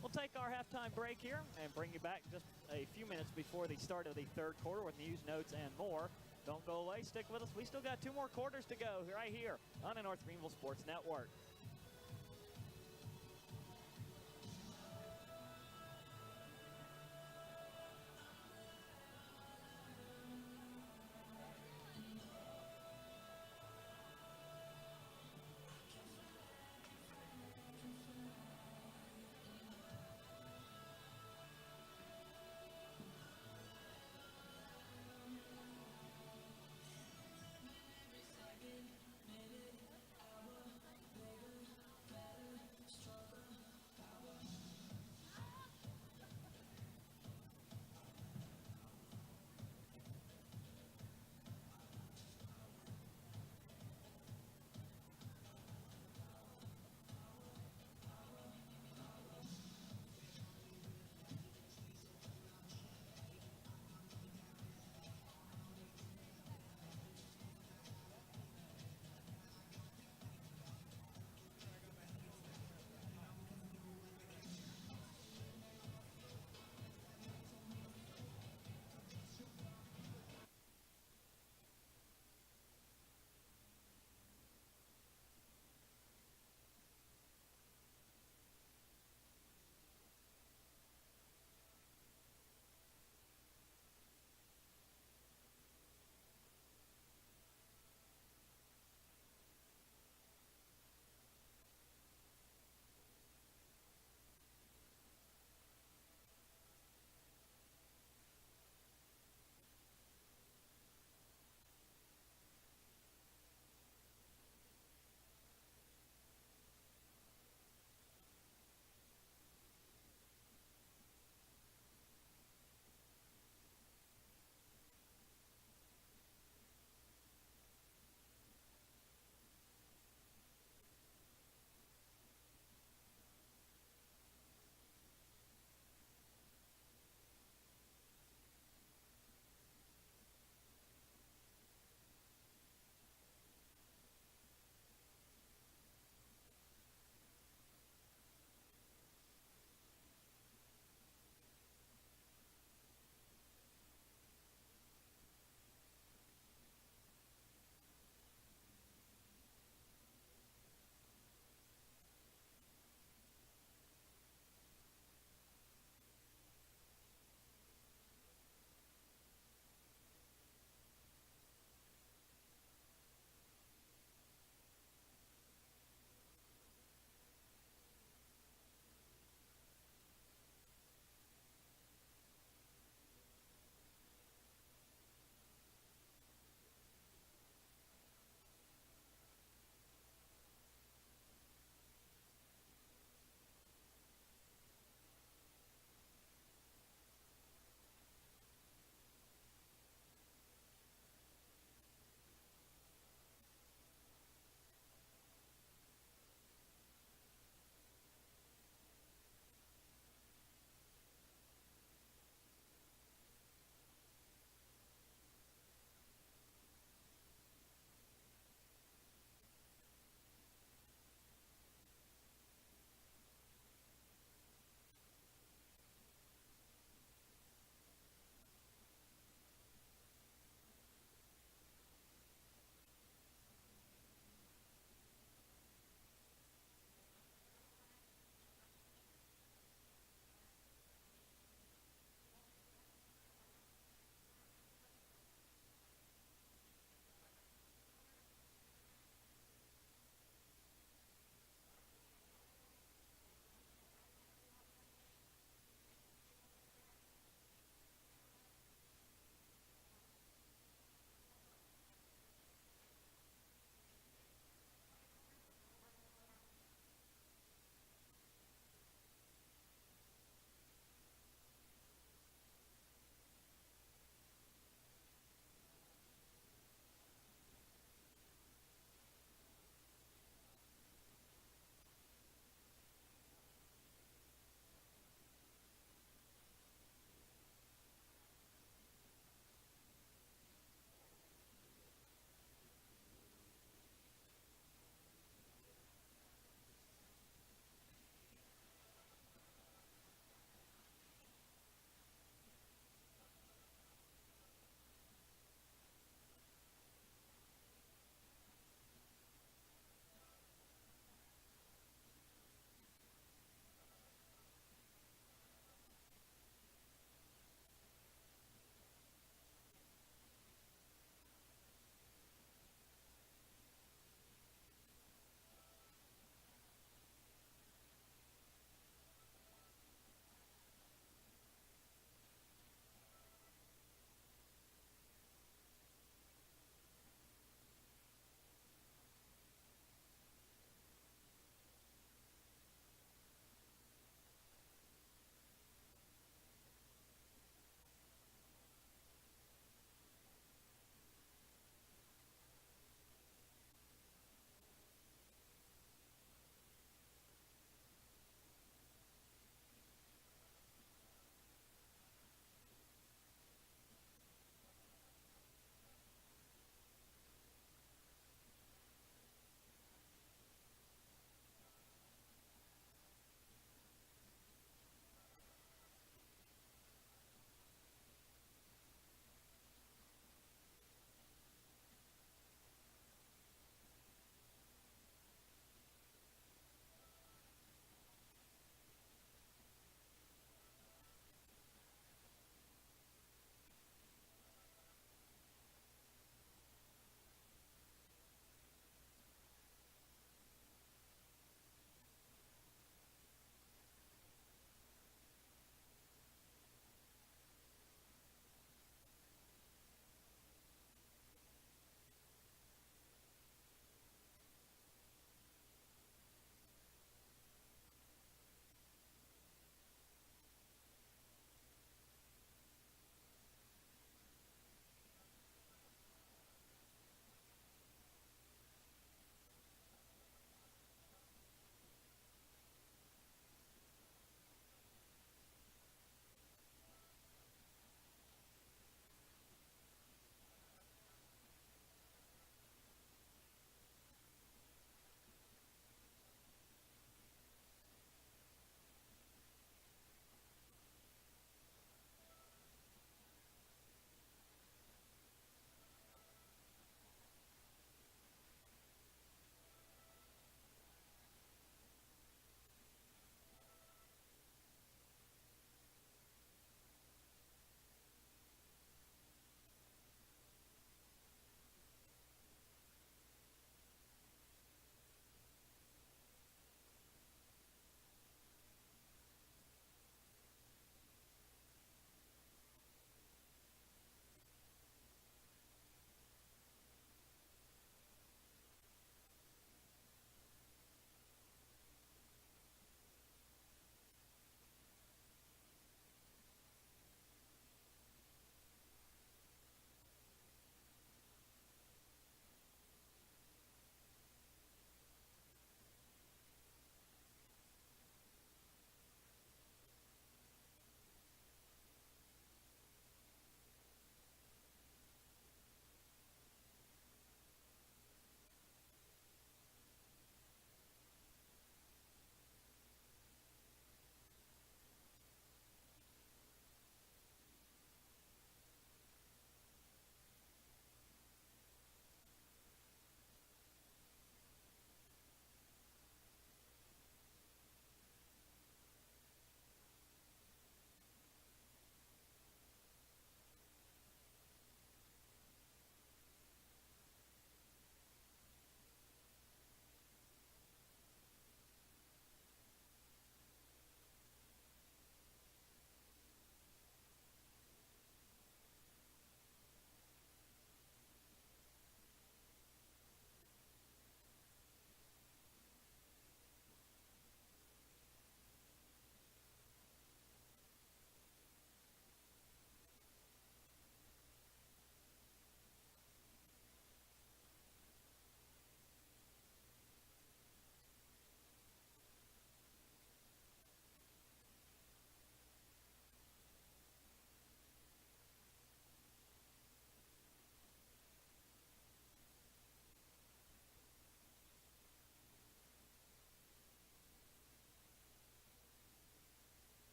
We'll take our halftime break here and bring you back just a few minutes before the start of the third quarter with news, notes, and more. Don't go away. Stick with us. We still got 2 more quarters to go right here on the North Greenville Sports Network.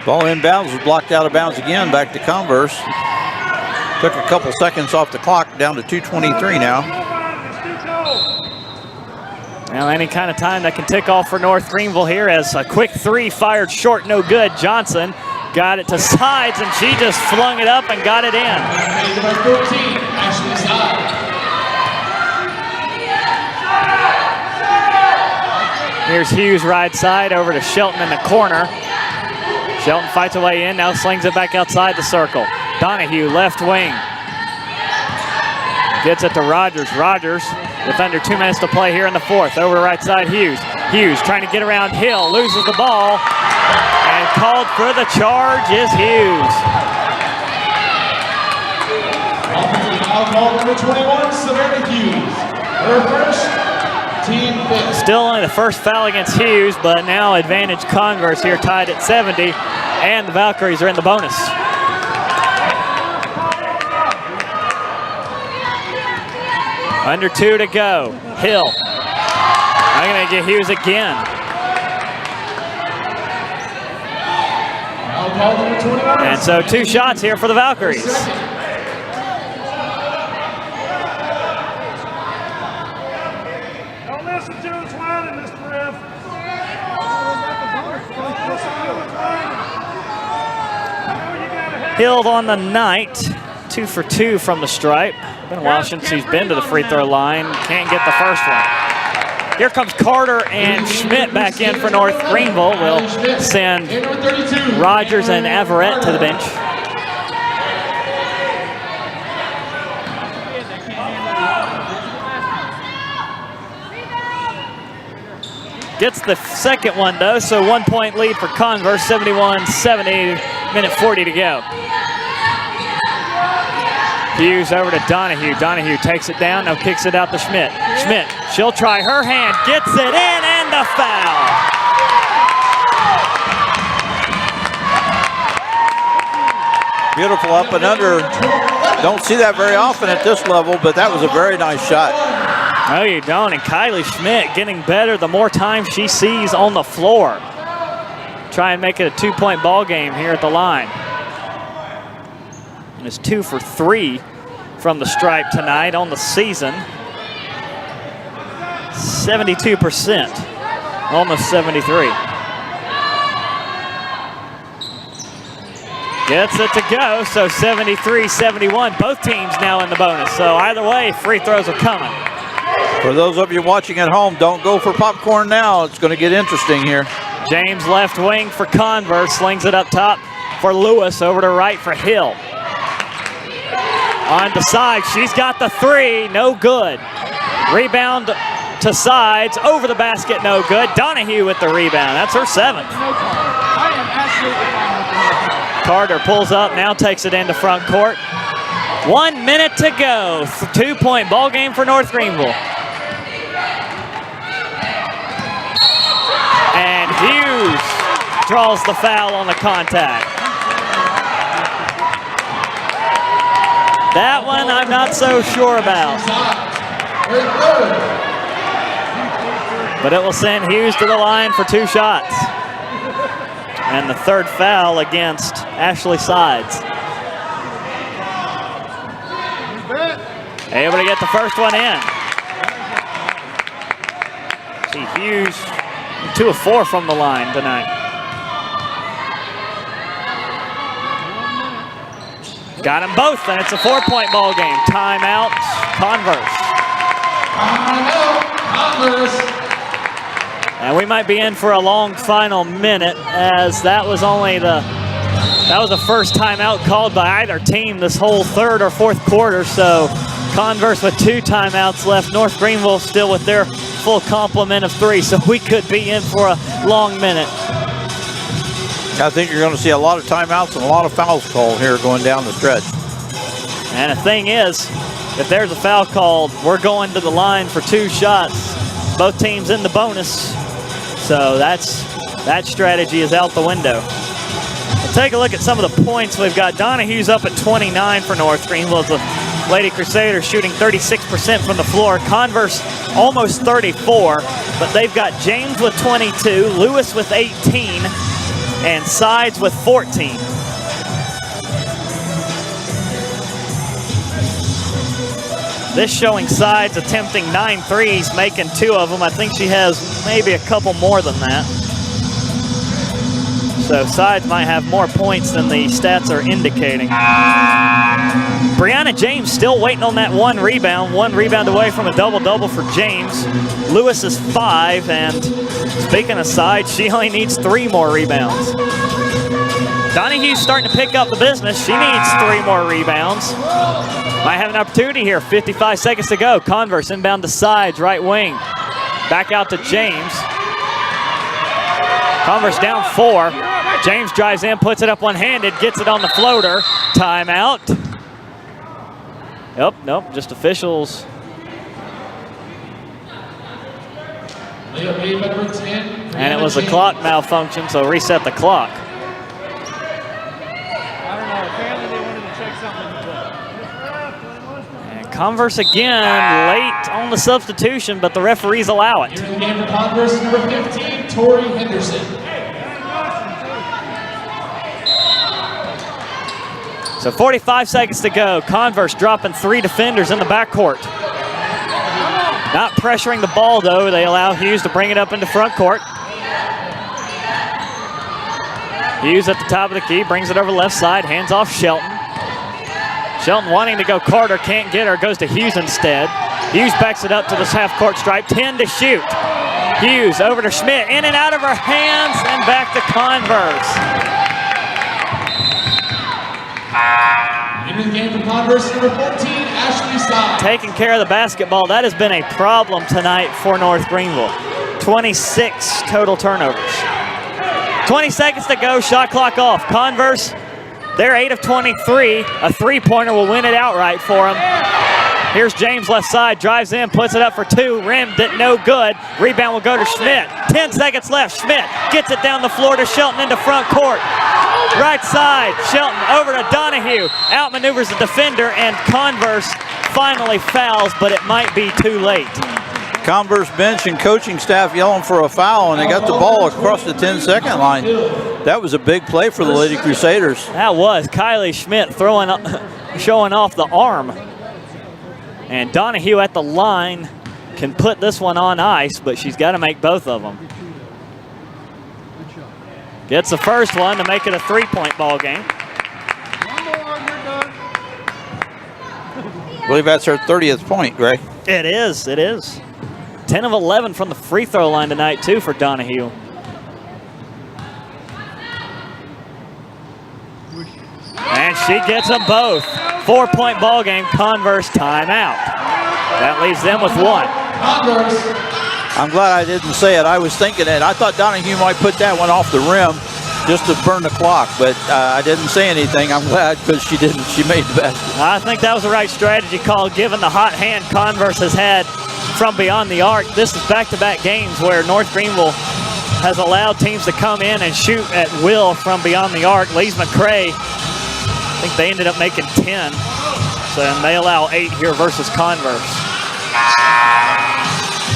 Ball inbounds, was blocked out of bounds again, back to Converse. Took a couple seconds off the clock, down to 2:23 now. Well, any kind of time that can tick off for North Greenville here, as a quick three fired short, no good. Johnson got it to Sides, and she just flung it up and got it in. Here's Hughes right side over to Shelton in the corner. Shelton fights her way in, now slings it back outside the circle. Donahue, left wing. Gets it to Rogers. Rogers with under 2 minutes to play here in the fourth. Over to right side, Hughes. Hughes trying to get around Hill, loses the ball, and called for the charge is Hughes. Foul number 21, Savannah Hughes. Her first, team fifth. Still only the first foul against Hughes, but now advantage Converse here, tied at 70, and the Valkyries are in the bonus. Under 2 to go. Hill. I'm going to get Hughes again. And so 2 shots here for the Valkyries. Don't listen to us whining, Mr. Ref. Hill on the night. 2 for 2 from the stripe. Been a while since he's been to the free throw line. Can't get the first one. Here comes Carter and Schmidt back in for North Greenville. We'll send Rogers and Averett to the bench. Gets the second one though, so 1 point lead for Converse, 71-70, minute 40 to go. Hughes over to Donahue. Donahue takes it down, now kicks it out to Schmidt. Schmidt, she'll try her hand, gets it in, and the foul. Beautiful up and under. Don't see that very often at this level, but that was a very nice shot. No, you don't, and Kylie Schmidt getting better the more time she sees on the floor. Try and make it a 2-point ball game here at the line. And it's 2 for 3 from the stripe tonight on the season. 72%, almost 73. Gets it to go, so 73-71. Both teams now in the bonus, so either way, free throws are coming. For those of you watching at home, don't go for popcorn now. It's going to get interesting here. James left wing for Converse, slings it up top for Lewis, over to right for Hill. On the side, she's got the 3, no good. Rebound to Sides, over the basket, no good. Donahue with the rebound, that's her 7th. Carter pulls up, now takes it into front court. 1 minute to go, 2-point ball game for North Greenville. And Hughes draws the foul on the contact. That one I'm not so sure about. But it will send Hughes to the line for 2 shots. And the 3rd foul against Ashley Sides. Able to get the first one in. See Hughes, 2 of 4 from the line tonight. Got them both, and it's a 4-point ball game. Timeout, Converse. Converse. And we might be in for a long final minute, as that was the first timeout called by either team this whole 3rd or 4th quarter. So Converse with 2 timeouts left. North Greenville still with their full complement of 3. So we could be in for a long minute. I think you're going to see a lot of timeouts and a lot of fouls called here going down the stretch. And the thing is, if there's a foul called, we're going to the line for 2 shots. Both teams in the bonus. So that strategy is out the window. We'll take a look at some of the points we've got. Donahue's up at 29 for North Greenville. The Lady Crusaders shooting 36% from the floor. Converse almost 34, but they've got James with 22, Lewis with 18, and Sides with 14. This showing Sides attempting 9 threes, making 2 of them. I think she has maybe a couple more than that. So Sides might have more points than the stats are indicating. Brianna James still waiting on that 1 rebound. 1 rebound away from a double-double for James. Lewis is 5, and speaking of Sides, she only needs 3 more rebounds. Donahue's starting to pick up the business. She needs 3 more rebounds. Might have an opportunity here. 55 seconds to go. Converse inbound to Sides, right wing. Back out to James. Converse down 4. James drives in, puts it up one-handed, gets it on the floater. Timeout. Nope, just officials. And it was a clock malfunction, so reset the clock. I don't know. Apparently they wanted to check something. And Converse again, late on the substitution, but the referees allow it. Here in the game for Converse, number 15, Tori Henderson. So 45 seconds to go. Converse dropping 3 defenders in the backcourt. Not pressuring the ball, though. They allow Hughes to bring it up into front court. Hughes at the top of the key, brings it over left side, hands off Shelton. Shelton wanting to go Carter, can't get her, goes to Hughes instead. Hughes backs it up to this half-court stripe, 10 to shoot. Hughes over to Schmidt, in and out of her hands, and back to Converse. In the game for Converse, number 14, Ashley Sides. Taking care of the basketball. That has been a problem tonight for North Greenville. 26 total turnovers. 20 seconds to go, shot clock off. Converse, they're 8 of 23. A 3-pointer will win it outright for them. Here's James left side, drives in, puts it up for 2, rimmed it, no good. Rebound will go to Schmidt. 10 seconds left, Schmidt gets it down the floor to Shelton into front court. Right side, Shelton over to Donahue. Outmaneuvers the defender, and Converse finally fouls, but it might be too late. Converse bench and coaching staff yelling for a foul, and they got the ball across the 10-second line. That was a big play for the Lady Crusaders. That was Kylie Schmidt showing off the arm. And Donahue at the line can put this one on ice, but she's got to make both of them. Gets the first one to make it a 3-point ball game. I believe that's her 30th point, Gray. It is. 10 of 11 from the free throw line tonight, too, for Donahue. And she gets them both. 4-point ball game, Converse timeout. That leaves them with 1. I'm glad I didn't say it. I was thinking it. I thought Donahue might put that one off the rim just to burn the clock, but I didn't say anything. I'm glad because she didn't. She made the basket. I think that was the right strategy call, given the hot hand Converse has had from beyond the arc. This is back-to-back games where North Greenville has allowed teams to come in and shoot at will from beyond the arc. Lees McCray, I think they ended up making 10. So and they allow 8 here versus Converse.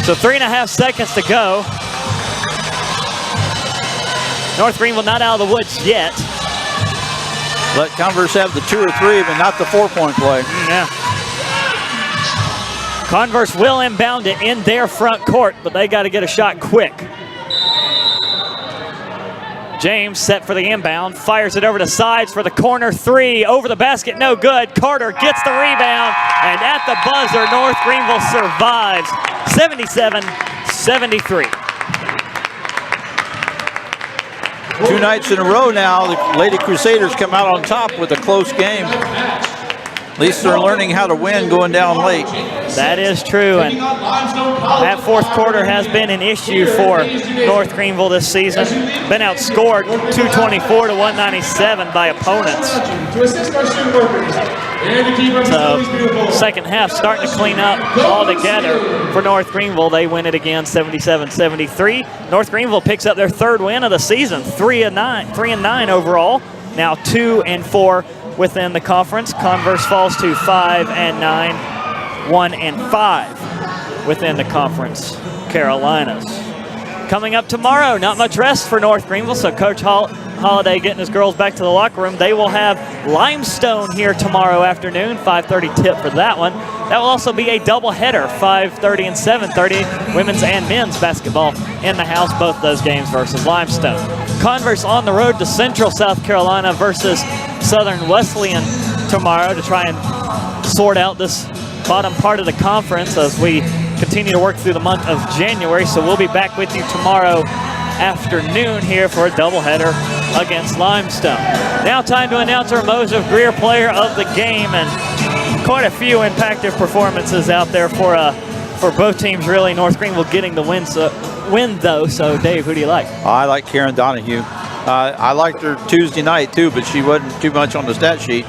So 3.5 seconds to go. North Greenville not out of the woods yet. Let Converse have the 2 or 3, but not the 4-point play. Yeah. Converse will inbound it in their front court, but they got to get a shot quick. James set for the inbound, fires it over to Sides for the corner 3, over the basket, no good. Carter gets the rebound, and at the buzzer, North Greenville survives, 77-73. 2 nights in a row now, the Lady Crusaders come out on top with a close game. At least they're learning how to win going down late. That is true, and that fourth quarter has been an issue for North Greenville this season. Been outscored 224 to 197 by opponents. So second half starting to clean up all together for North Greenville. They win it again 77-73. North Greenville picks up their 3rd win of the season, 3-9 overall. Now 2-4 within the conference. Converse falls to 5-9, 1-5 within the conference. Carolinas. Coming up tomorrow, not much rest for North Greenville, so Coach Holiday getting his girls back to the locker room. They will have Limestone here tomorrow afternoon, 5:30 tip for that one. That will also be a doubleheader, 5:30 and 7:30, women's and men's basketball in the house, both those games versus Limestone. Converse on the road to Central South Carolina versus Southern Wesleyan tomorrow to try and sort out this bottom part of the conference as we continue to work through the month of January. So we'll be back with you tomorrow afternoon here for a doubleheader against Limestone. Now time to announce our Moses Greer player of the game, and quite a few impactful performances out there for both teams really. North Greenville getting the win though. So Dave, who do you like? I like Karen Donahue. I liked her Tuesday night too, but she wasn't too much on the stat sheet.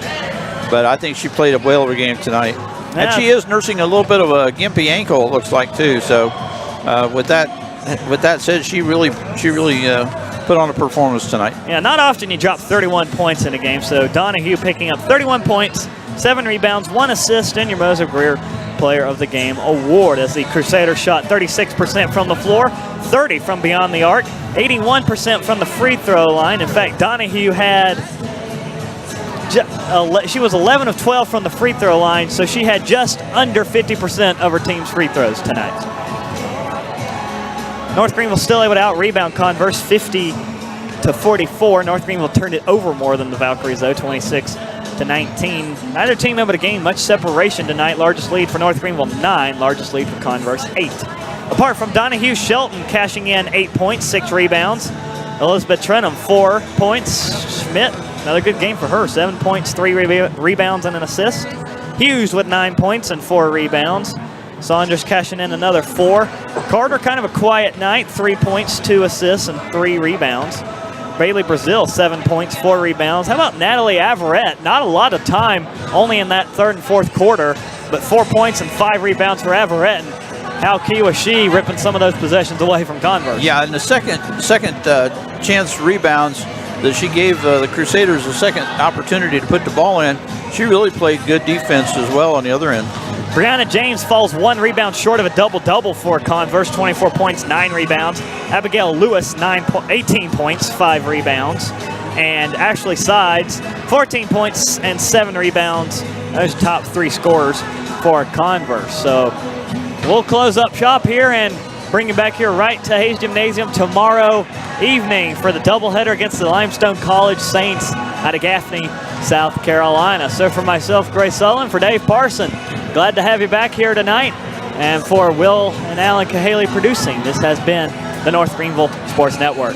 But I think she played a whale of a game tonight. Yeah. And she is nursing a little bit of a gimpy ankle, it looks like too. So with that said, she really put on a performance tonight. Yeah, not often you drop 31 points in a game. So Donahue picking up 31 points, 7 rebounds, 1 assist, and your Moses Greer Player of the Game award, as the Crusaders shot 36% from the floor, 30 from beyond the arc, 81% from the free throw line. In fact, Donahue she was 11 of 12 from the free throw line, so she had just under 50% of her team's free throws tonight. North Greenville still able to out-rebound Converse 50-44. North Greenville turned it over more than the Valkyries, though, 26-19. Neither team able to gain much separation tonight. Largest lead for North Greenville, 9. Largest lead for Converse, 8. Apart from Donahue, Shelton cashing in 8 points, 6 rebounds. Elizabeth Trenum, 4 points. Schmidt, another good game for her, 7 points, 3 rebounds, and an assist. Hughes with 9 points and 4 rebounds. Saunders cashing in another 4. Carter, kind of a quiet night, 3 points, 2 assists, and 3 rebounds. Bailey Brazil, 7 points, 4 rebounds. How about Natalie Averett? Not a lot of time, only in that third and fourth quarter, but 4 points and 5 rebounds for Averett. And how key was she ripping some of those possessions away from Converse? Yeah, and the second chance rebounds that she gave the Crusaders a second opportunity to put the ball in, she really played good defense as well on the other end. Brianna James falls 1 rebound short of a double-double for Converse, 24 points, 9 rebounds. Abigail Lewis, 18 points, 5 rebounds. And Ashley Sides, 14 points and 7 rebounds. Those top 3 scorers for Converse. So we'll close up shop here and bring you back here right to Hayes Gymnasium tomorrow evening for the doubleheader against the Limestone College Saints out of Gaffney, South Carolina. So for myself, Grace Sullivan, for Dave Parson, glad to have you back here tonight. And for Will and Alan Cahaley producing, this has been the North Greenville Sports Network.